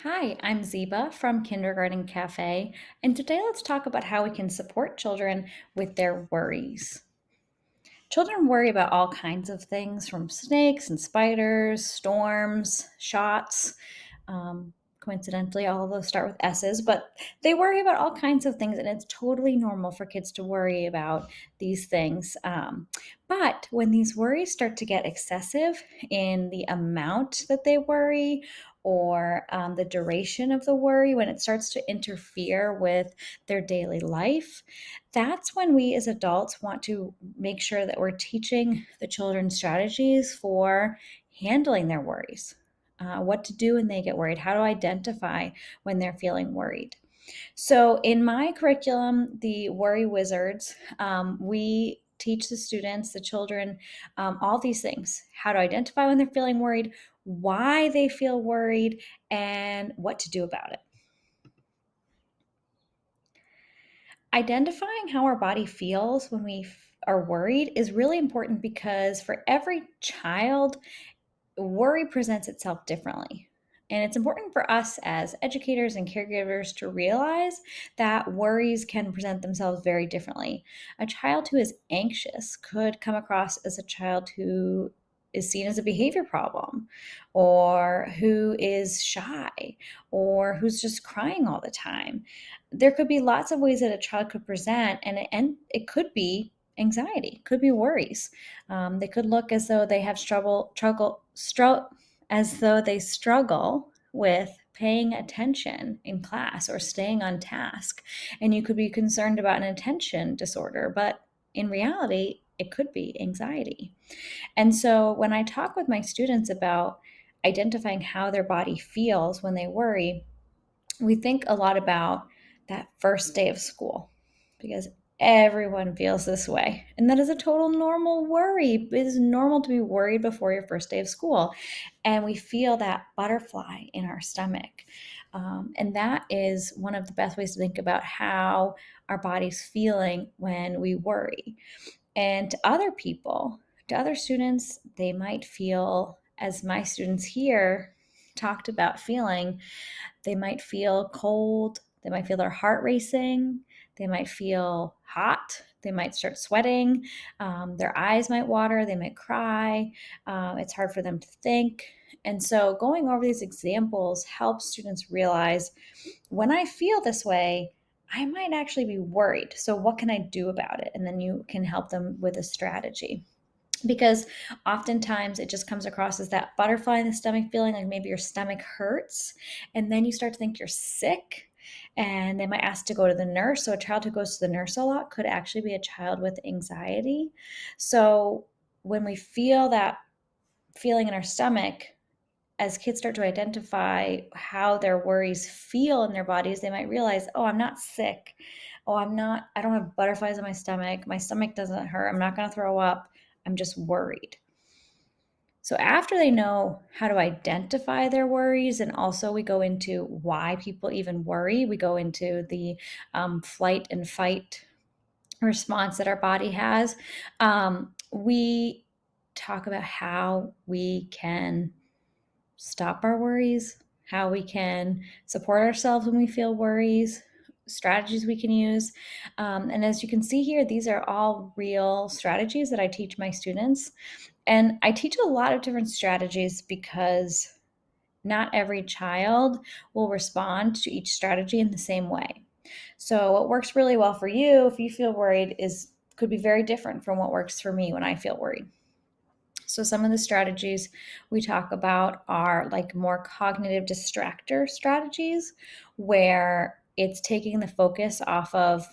Hi, I'm Zeba from Kindergarten Cafe, and today let's talk about how we can support children with their worries. Children worry about all kinds of things from snakes and spiders, storms, shots. Coincidentally, all of those start with S's, but they worry about all kinds of things, and it's totally normal for kids to worry about these things. But when these worries start to get excessive in the amount that they worry, or the duration of the worry, when it starts to interfere with their daily life, that's when we as adults want to make sure that we're teaching the children strategies for handling their worries, what to do when they get worried, how to identify when they're feeling worried. So, in my curriculum, the Worry Wizards, we teach the students, the children, all these things: how to identify when they're feeling worried, why they feel worried, and what to do about it. Identifying how our body feels when we are worried is really important because for every child, worry presents itself differently. And it's important for us as educators and caregivers to realize that worries can present themselves very differently. A child who is anxious could come across as a child who is seen as a behavior problem, or who is shy, or who's just crying all the time. There could be lots of ways that a child could present, and it could be anxiety, could be worries. They could look as though they have as though they struggle with paying attention in class or staying on task. And you could be concerned about an attention disorder, but in reality, it could be anxiety. And so when I talk with my students about identifying how their body feels when they worry, we think a lot about that first day of school because everyone feels this way. And that is a total normal worry. It is normal to be worried before your first day of school. And we feel that butterfly in our stomach. And that is one of the best ways to think about how our body's feeling when we worry. And to other people, to other students, they might feel, as my students here talked about feeling, they might feel cold. They might feel their heart racing. They might feel hot. They might start sweating. Their eyes might water. They might cry. It's hard for them to think. And so, going over these examples helps students realize when I feel this way, I might actually be worried. So, what can I do about it? And then you can help them with a strategy, because oftentimes it just comes across as that butterfly in the stomach feeling, like maybe your stomach hurts, and then you start to think you're sick, and they might ask to go to the nurse. So a child who goes to the nurse a lot could actually be a child with anxiety. So when we feel that feeling in our stomach, as kids start to identify how their worries feel in their bodies, they might realize, oh, I'm not sick. Oh, I don't have butterflies in my stomach. My stomach doesn't hurt. I'm not going to throw up. I'm just worried. So after they know how to identify their worries, and also we go into why people even worry, we go into the flight and fight response that our body has. We talk about how we can stop our worries, how we can support ourselves when we feel worries, strategies we can use. And as you can see here, these are all real strategies that I teach my students. And I teach a lot of different strategies because not every child will respond to each strategy in the same way. So what works really well for you if you feel worried is could be very different from what works for me when I feel worried. So some of the strategies we talk about are like more cognitive distractor strategies, where it's taking the focus off of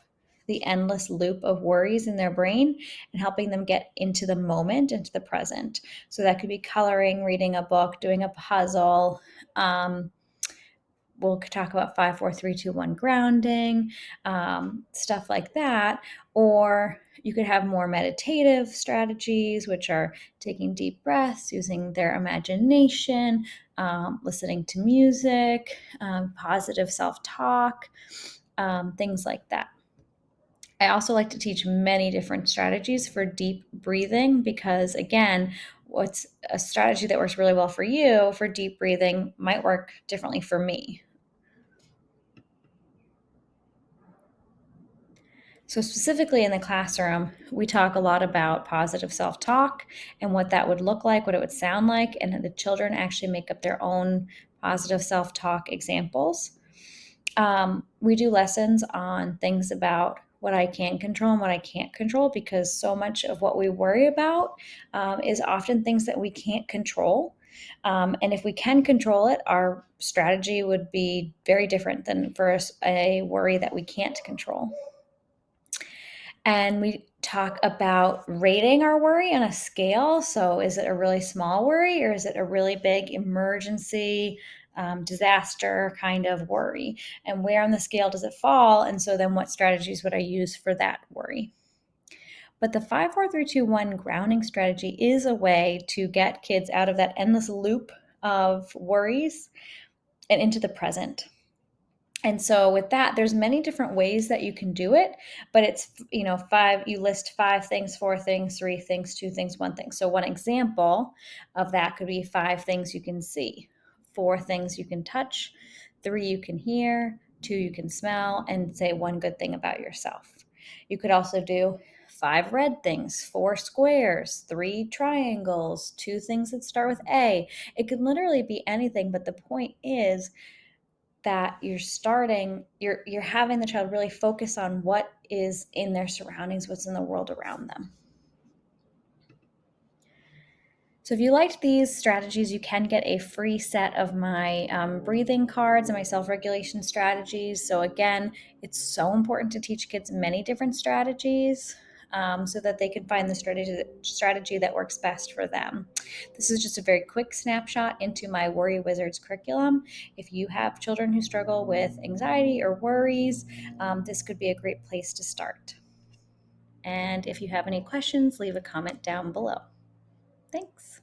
the endless loop of worries in their brain and helping them get into the moment, into the present. So that could be coloring, reading a book, doing a puzzle. We'll talk about 5, 4, 3, 2, 1 grounding, stuff like that. Or you could have more meditative strategies, which are taking deep breaths, using their imagination, listening to music, positive self talk, things like that. I also like to teach many different strategies for deep breathing because, again, what's a strategy that works really well for you for deep breathing might work differently for me. So, specifically in the classroom, we talk a lot about positive self talk and what that would look like, what it would sound like, and the children actually make up their own positive self talk examples. We do lessons on things about what I can control and what I can't control, because so much of what we worry about is often things that we can't control. And if we can control it, our strategy would be very different than for a worry that we can't control. And we talk about rating our worry on a scale. So, is it a really small worry, or is it a really big emergency, disaster kind of worry? And where on the scale does it fall? And so, then what strategies would I use for that worry? But the 5, 4, 3, 2, 1 grounding strategy is a way to get kids out of that endless loop of worries and into the present. And so with that, there's many different ways that you can do it, but it's, five, you list 5 things, 4 things, 3 things, 2 things, 1 thing. So one example of that could be 5 things you can see, 4 things you can touch, 3 you can hear, 2 you can smell, and say 1 good thing about yourself. You could also do 5 red things, 4 squares, 3 triangles, 2 things that start with A. It could literally be anything, but the point is that you're having the child really focus on what is in their surroundings, what's in the world around them. So if you liked these strategies, you can get a free set of my breathing cards and my self-regulation strategies. So again, it's so important to teach kids many different strategies so that they can find the strategy that works best for them. This is just a very quick snapshot into my Worry Wizards curriculum. If you have children who struggle with anxiety or worries, this could be a great place to start. And if you have any questions, leave a comment down below. Thanks.